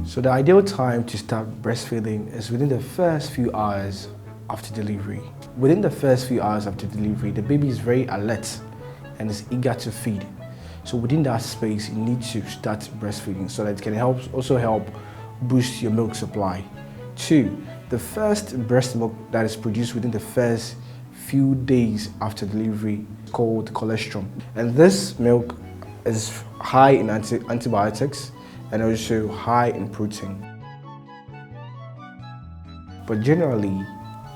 So the ideal time to start breastfeeding is within the first few hours after delivery. Within the first few hours after delivery, the baby is very alert and is eager to feed. So within that space, you need to start breastfeeding so that it can also help boost your milk supply. 2, the first breast milk that is produced within the first few days after delivery is called colostrum. And this milk is high in antibiotics and also high in protein. But generally,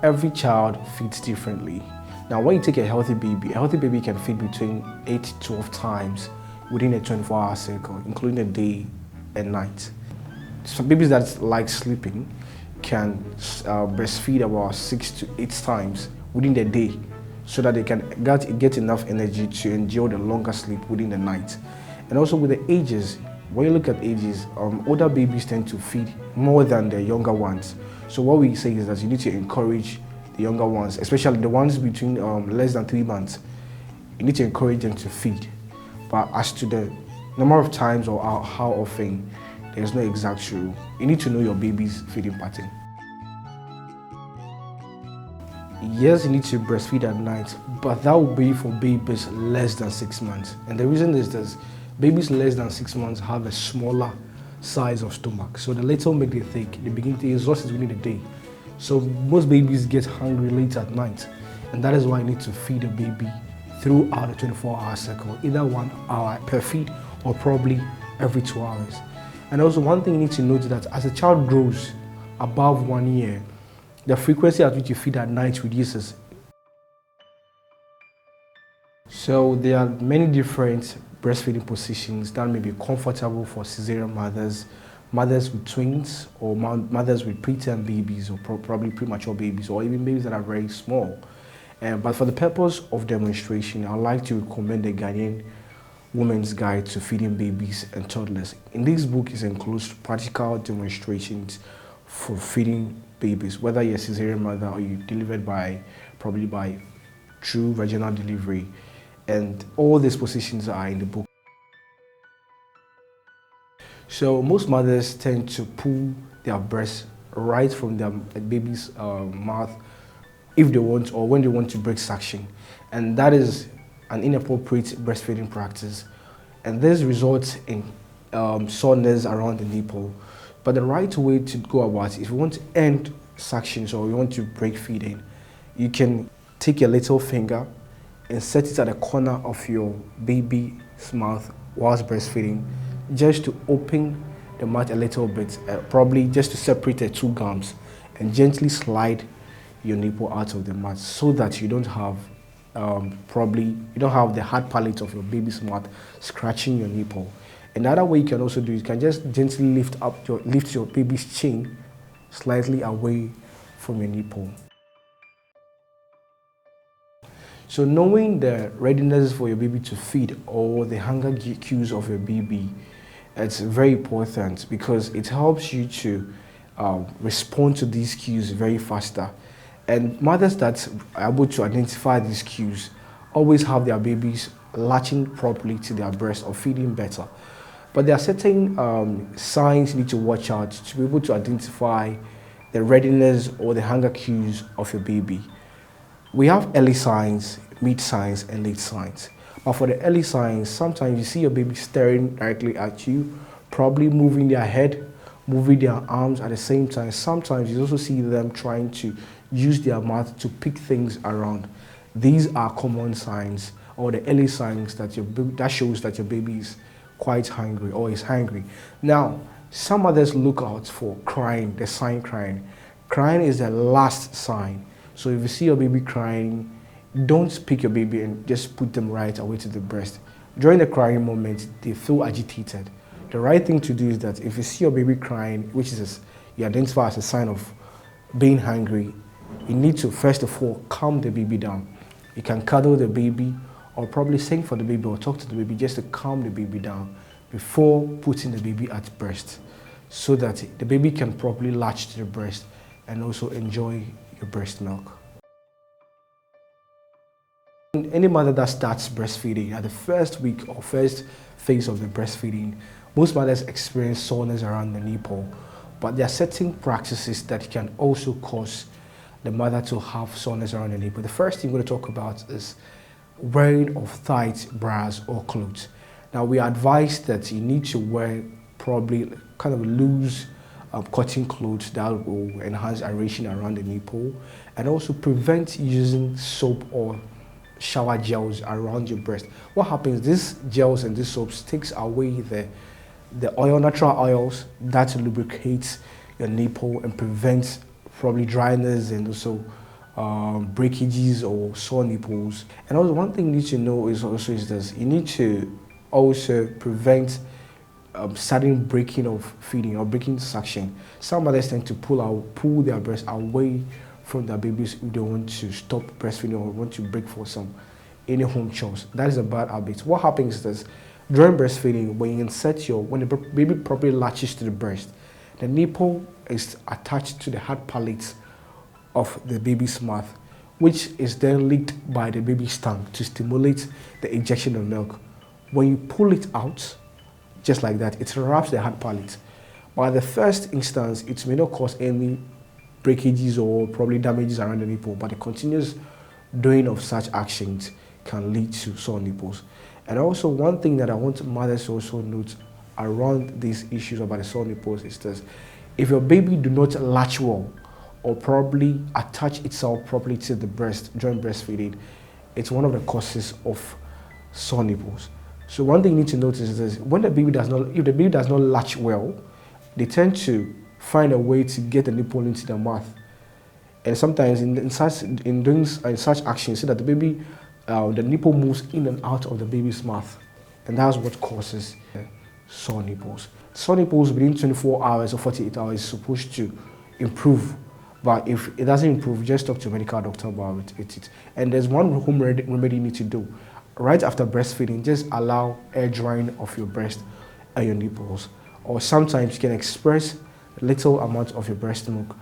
every child feeds differently. Now, when you take a healthy baby can feed between 8 to 12 times within a 24-hour cycle, including the day and night. Some babies that like sleeping can breastfeed about 6 to 8 times within the day so that they can get enough energy to endure the longer sleep within the night. And also with the ages, when you look at ages, older babies tend to feed more than the younger ones. So what we say is that you need to encourage the younger ones, especially the ones between less than 3 months, you need to encourage them to feed. But as to the number of times or how often, there's no exact rule. You need to know your baby's feeding pattern. Yes, you need to breastfeed at night, but that will be for babies less than 6 months. And the reason is this: babies less than 6 months have a smaller size of stomach. So the little milk they take, they begin to exhaust it within the day. So most babies get hungry late at night. And that is why you need to feed a baby throughout the 24-hour cycle, either 1 hour per feed or probably every 2 hours. And also one thing you need to note is that as a child grows above 1 year, the frequency at which you feed at night reduces. So there are many different breastfeeding positions that may be comfortable for cesarean mothers, mothers with twins, or mothers with preterm babies, or probably premature babies, or even babies that are very small. But for the purpose of demonstration, I'd like to recommend the Ghanaian Women's Guide to Feeding Babies and Toddlers. In this book, it includes practical demonstrations for feeding babies, whether you're a cesarean mother or you delivered probably by true vaginal delivery. And all these positions are in the book. So most mothers tend to pull their breast right from their baby's mouth if they want, or when they want to break suction. And that is an inappropriate breastfeeding practice. And this results in soreness around the nipple. But the right way to go about it, if you want to end suctions or you want to break feeding, you can take your little finger and set it at the corner of your baby's mouth whilst breastfeeding, just to open the mouth a little bit, probably just to separate the two gums, and gently slide your nipple out of the mouth so that you don't have the hard palate of your baby's mouth scratching your nipple. Another way you can also do it, you can just gently lift your baby's chin slightly away from your nipple. So knowing the readiness for your baby to feed or the hunger cues of your baby, it's very important because it helps you to respond to these cues very faster. And mothers that are able to identify these cues always have their babies latching properly to their breast or feeding better. But there are certain signs you need to watch out to be able to identify the readiness or the hunger cues of your baby. We have early signs, mid signs, and late signs. But for the early signs, sometimes you see your baby staring directly at you, probably moving their head, moving their arms at the same time. Sometimes you also see them trying to use their mouth to pick things around. These are common signs or the early signs that shows that your baby is quite hungry or is hungry. Now, some others look out for crying, the sign crying. Crying is the last sign. So if you see your baby crying, don't pick your baby and just put them right away to the breast. During the crying moment, they feel agitated. The right thing to do is that if you see your baby crying, which is you identify as a sign of being hungry, you need to first of all calm the baby down. You can cuddle the baby or probably sing for the baby or talk to the baby just to calm the baby down before putting the baby at breast so that the baby can properly latch to the breast and also enjoy your breast milk. Any mother that starts breastfeeding at the first week or first phase of the breastfeeding, most mothers experience soreness around the nipple, but there are certain practices that can also cause the mother to have soreness around the nipple. The first thing we're going to talk about is wearing of tight bras or clothes. Now, we advise that you need to wear probably kind of loose cotton clothes that will enhance aeration around the nipple and also prevent using soap or shower gels around your breast. What happens, these gels and these soaps takes away the natural oils that lubricates your nipple and prevents probably dryness and also breakages or sore nipples. And also one thing you need to know is this, you need to also prevent sudden breaking of feeding or breaking suction. Some mothers tend to pull their breast away from their babies if they want to stop breastfeeding or want to break for any home chores. That is a bad habit. What happens is this, during breastfeeding, when the baby properly latches to the breast, the nipple is attached to the hard palate of the baby's mouth, which is then licked by the baby's tongue to stimulate the ejection of milk. When you pull it out, just like that, it wraps the hard palate. But at the first instance, it may not cause any breakages or probably damages around the nipple, but the continuous doing of such actions can lead to sore nipples. And also one thing that I want mothers to also note around these issues about the sore nipples is this: if your baby do not latch well or probably attach itself properly to the breast during breastfeeding, it's one of the causes of sore nipples. So one thing you need to notice is this: when if the baby does not latch well, they tend to find a way to get the nipple into their mouth. And sometimes in such actions, so that the baby, the nipple moves in and out of the baby's mouth. And that's what causes sore nipples. Sore nipples within 24 hours or 48 hours is supposed to improve. But if it doesn't improve, just talk to a medical doctor about it. And there's one home remedy you need to do. Right after breastfeeding, just allow air drying of your breast and your nipples. Or sometimes you can express a little amount of your breast milk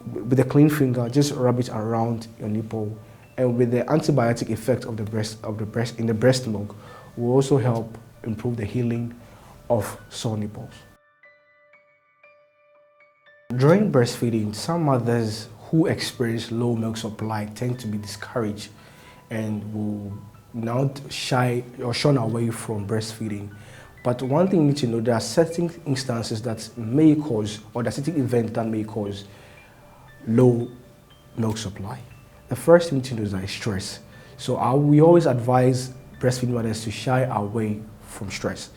with a clean finger, just rub it around your nipple, and with the antibiotic effect of the breast milk will also help improve the healing of sore nipples. During breastfeeding, some mothers who experience low milk supply tend to be discouraged and will now shy or shun away from breastfeeding. But one thing you need to know, there are certain instances that may cause, or there are certain events that may cause low milk supply. The first thing to know is that stress. So we always advise breastfeeding mothers to shy away from stress.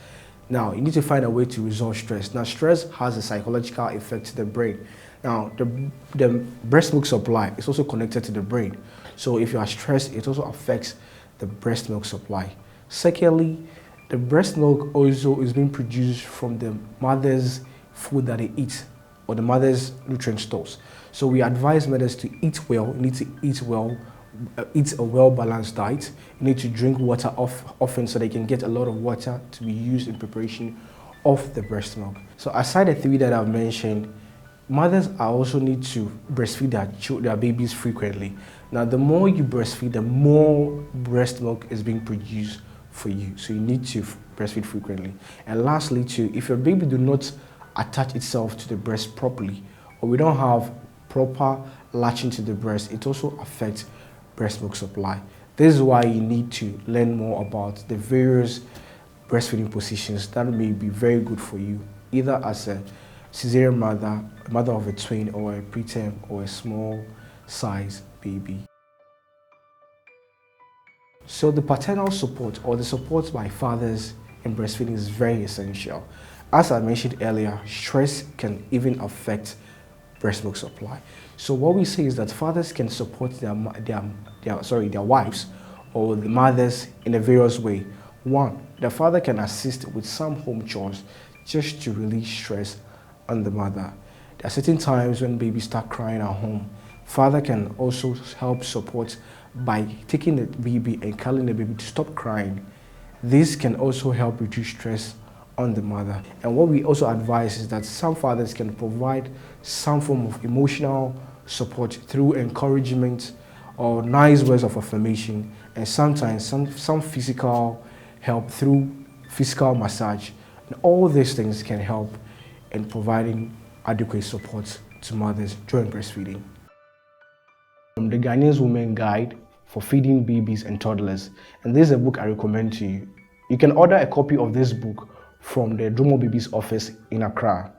Now, you need to find a way to resolve stress. Now, stress has a psychological effect to the brain. Now, the breast milk supply is also connected to the brain. So if you are stressed, it also affects the breast milk supply. Secondly, the breast milk also is being produced from the mother's food that they eat, or the mother's nutrient stores. So we advise mothers to eat well. You need to eat well, eat a well-balanced diet. You need to drink water often so they can get a lot of water to be used in preparation of the breast milk. So aside the three that I've mentioned, mothers also need to breastfeed their babies frequently. Now, the more you breastfeed, the more breast milk is being produced for you. So you need to breastfeed frequently. And lastly, too, if your baby do not attach itself to the breast properly, or we don't have proper latching to the breast, it also affects breast milk supply. This is why you need to learn more about the various breastfeeding positions that may be very good for you, either as a cesarean mother, a mother of a twin, or a preterm, or a small size baby. So the paternal support, or the support by fathers in breastfeeding, is very essential. As I mentioned earlier, stress can even affect breast milk supply. So what we say is that fathers can support their wives or the mothers in a various way. One, the father can assist with some home chores just to release stress on the mother. There are certain times when babies start crying at home. Father can also help support by taking the baby and calling the baby to stop crying. This can also help reduce stress on the mother. And what we also advise is that some fathers can provide some form of emotional support through encouragement or nice words of affirmation, and sometimes some physical help through physical massage. And all these things can help in providing adequate support to mothers during breastfeeding. The Ghanaian Women Guide for Feeding Babies and Toddlers, and this is a book I recommend to you. You can order a copy of this book from the Dromo Babies office in Accra.